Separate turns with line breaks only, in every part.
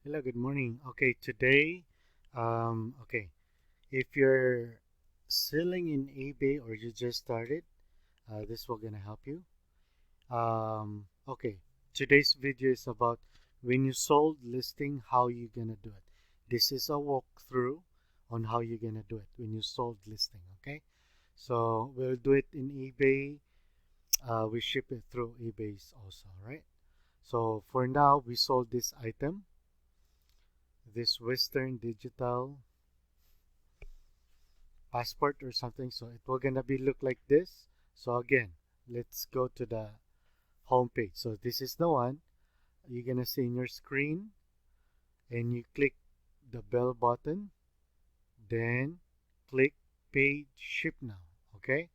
Hello, good morning. Okay, today, okay, if you're selling in eBay or you just started, this will gonna help you. Okay, today's video is about when you sold listing, how you gonna do it. This is a walkthrough on how you're gonna do it when you sold listing. Okay, so we'll do it in eBay. We ship it through eBay's also, right? So for now, we sold this item, this Western Digital passport or something, so it will gonna be look like this. So again, let's go to the home page. So this is the one you're gonna see in your screen, and you click the bell button, then click page ship now. Okay,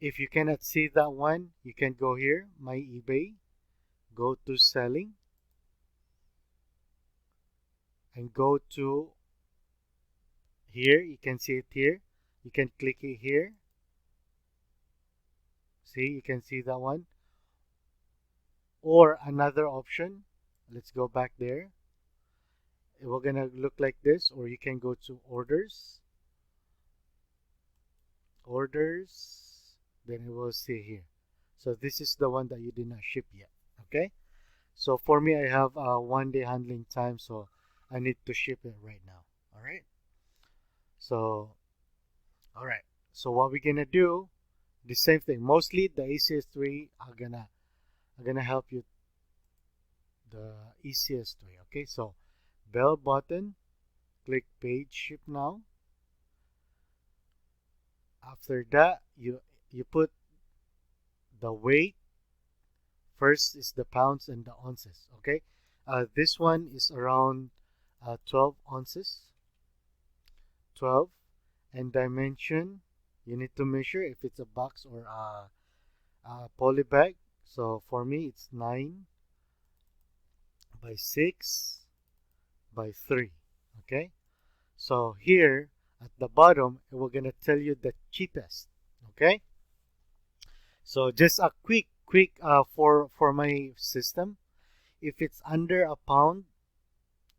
if you cannot see that one, you can go here, my eBay, go to selling, and go to here. You can see it here. You can click it here. See, you can see that one. Or another option, let's go back there. We're gonna look like this, or you can go to orders, then it will see here. So this is the one that you did not ship yet. Okay, so for me, I have a 1 day handling time, so I need to ship it right now. All right, so all right, so what we're gonna do, the same thing. Mostly the easiest way are gonna help you the easiest way. Okay, so bell button, click page ship now. After that, you put the weight. First is the pounds and the ounces. Okay, this one is around 12 ounces. 12. And dimension, you need to measure if it's a box or a poly bag. So for me, it's 9 by 6 by 3. Okay, so here at the bottom, we're gonna tell you the cheapest. Okay, so just a quick for my system. If it's under a pound,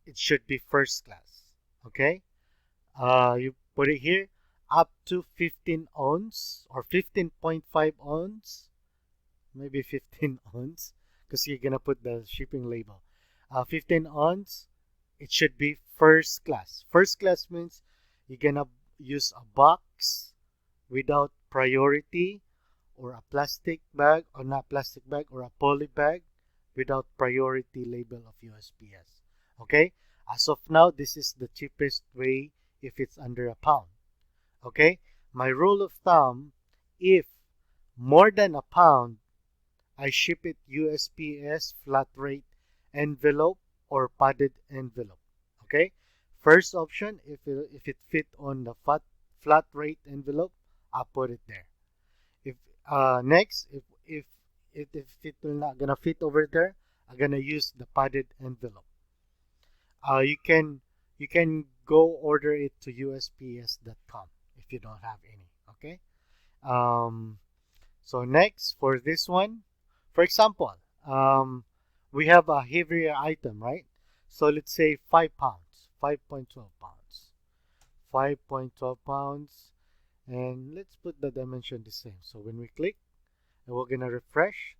it should be first class. Okay, you put it here up to 15 ounce or 15.5 ounce, maybe 15 ounce, because you're gonna put the shipping label. 15 ounce, it should be first class. First class means you're gonna use a box without priority, or a plastic bag, or not plastic bag, or a poly bag without priority label of USPS. Okay, as of now, this is the cheapest way if it's under a pound. Okay, my rule of thumb, if more than a pound, I ship it USPS flat rate envelope or padded envelope. Okay, first option, if it fit on the flat rate envelope, I'll put it there. If next, if it will not gonna fit over there, I'm gonna use the padded envelope. You can go order it to USPS.com if you don't have any. Okay. Um, so next for this one, for example, we have a heavier item, right? So let's say 5 pounds, 5.12 pounds, 5.12 pounds, and let's put the dimension the same. So when we click, and we're gonna refresh.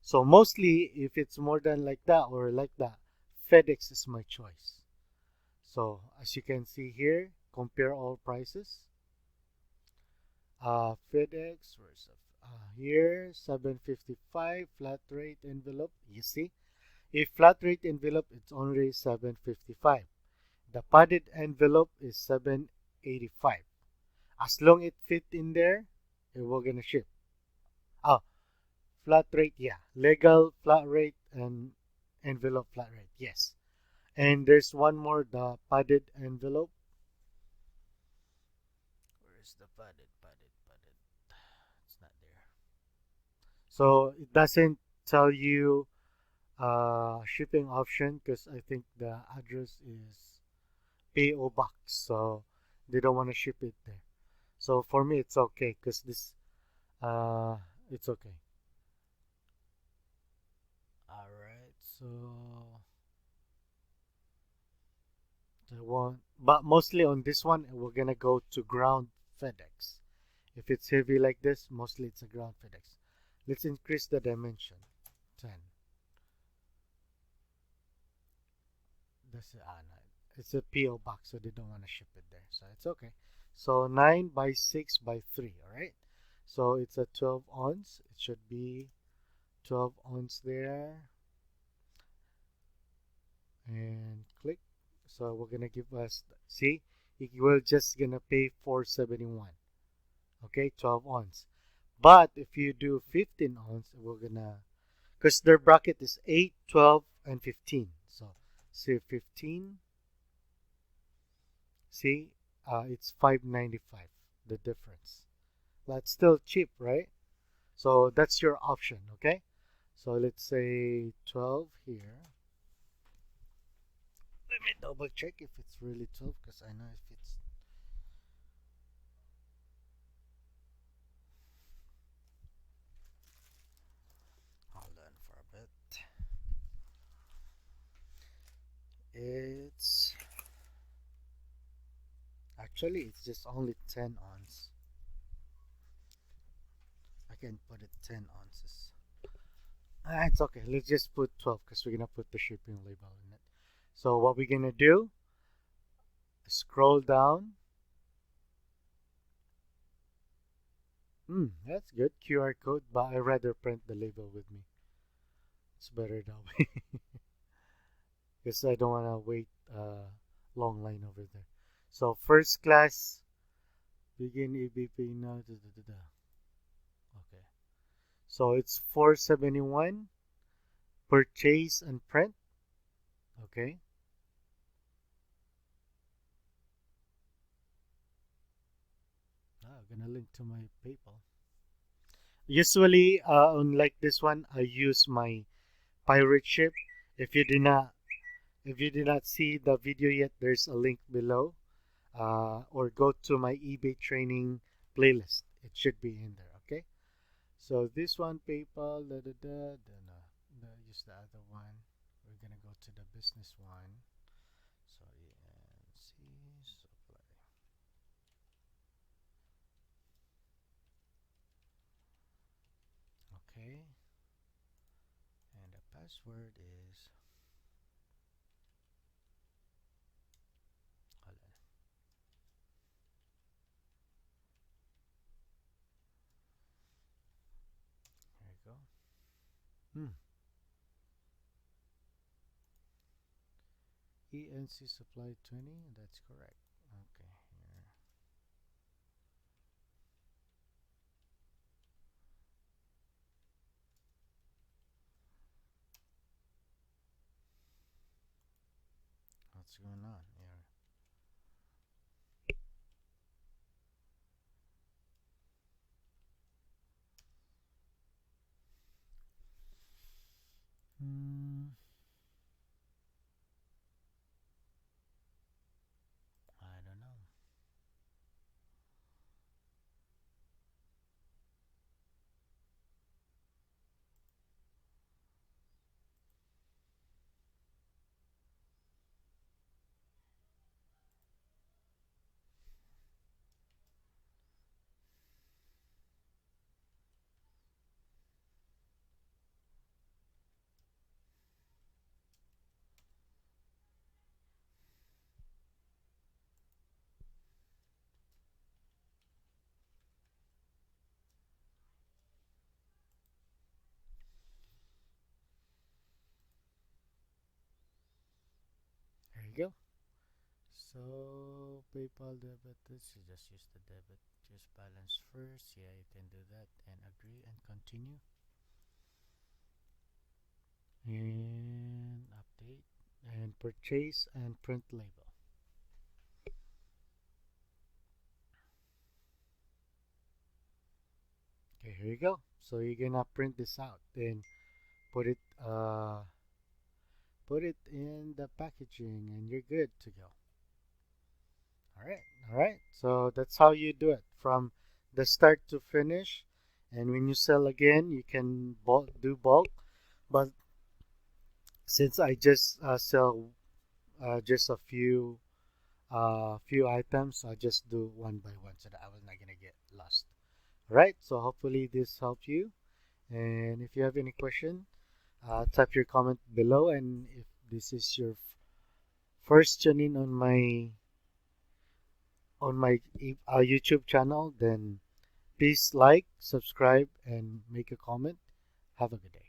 So mostly, if it's more than like that or like that, FedEx is my choice. So as you can see here, compare all prices. FedEx, where's here 755 flat rate envelope. You see, if flat rate envelope, it's only 755. The padded envelope is 785. As long it fit in there, we're gonna ship. Oh, flat rate, yeah, legal flat rate and envelope flat rate, yes. And there's one more, the padded envelope. Where is the padded? It's not there. So it doesn't tell you shipping option because I think the address is PO box, so they don't want to ship it there. So for me, it's okay because this, uh, it's okay. All right, so So one, but mostly on this one, we're gonna go to ground FedEx. If it's heavy like this, mostly it's a ground FedEx. Let's increase the dimension. 10. That's no, it's a PO box, so they don't want to ship it there, so it's okay. So 9 by 6 by 3. All right. So it's a 12 ounce. It should be 12 ounce there, and click. So we're gonna give us, see, we're just gonna pay 471. Okay, 12 ounce. But if you do 15 ounce, we're gonna, because their bracket is 8, 12, and 15. So say 15. See, it's 595. The difference. That's still cheap, right? So that's your option. Okay. So let's say 12 here. Let me double check if it's really 12, because I know if it's. Hold on for a bit. It's actually, it's just only 10 ounce. I can put it 10 ounces. It's okay. Let's just put 12 because we're gonna put the shipping label in it. So what we're gonna do? Scroll down. That's good. QR code, but I rather print the label with me. It's better that way because I don't wanna wait long line over there. So first class, begin EBP now. Okay. So it's 471. Purchase and print. Okay. I'm gonna link to my PayPal. Usually, unlike this one, I use my pirate ship. If you did not, if you did not see the video yet, there's a link below. Or go to my eBay training playlist. It should be in there. Okay. So this one, PayPal, then use the other one. We're gonna go to the business one. So ENC supply. Okay. And the password is, hold on. Here we go. ENC supply 20. That's correct. Okay. Here. What's going on here? I don't know. There you go. So PayPal debit. This you just use the debit. Choose balance first. Yeah, you can do that and agree and continue. And update and purchase and print label. Okay, here you go. So you're gonna print this out and put it uh put it in the packaging and you're good to go. All right. So that's how you do it from the start to finish. And when you sell again, you can do bulk. But since I just sell just a few a few items. I'll just do one by one so that I will not gonna get lost. All right. So hopefully this helped you. And if you have any question, type your comment below. And if this is your first tune in on my YouTube channel, then please like, subscribe, and make a comment. Have a good day.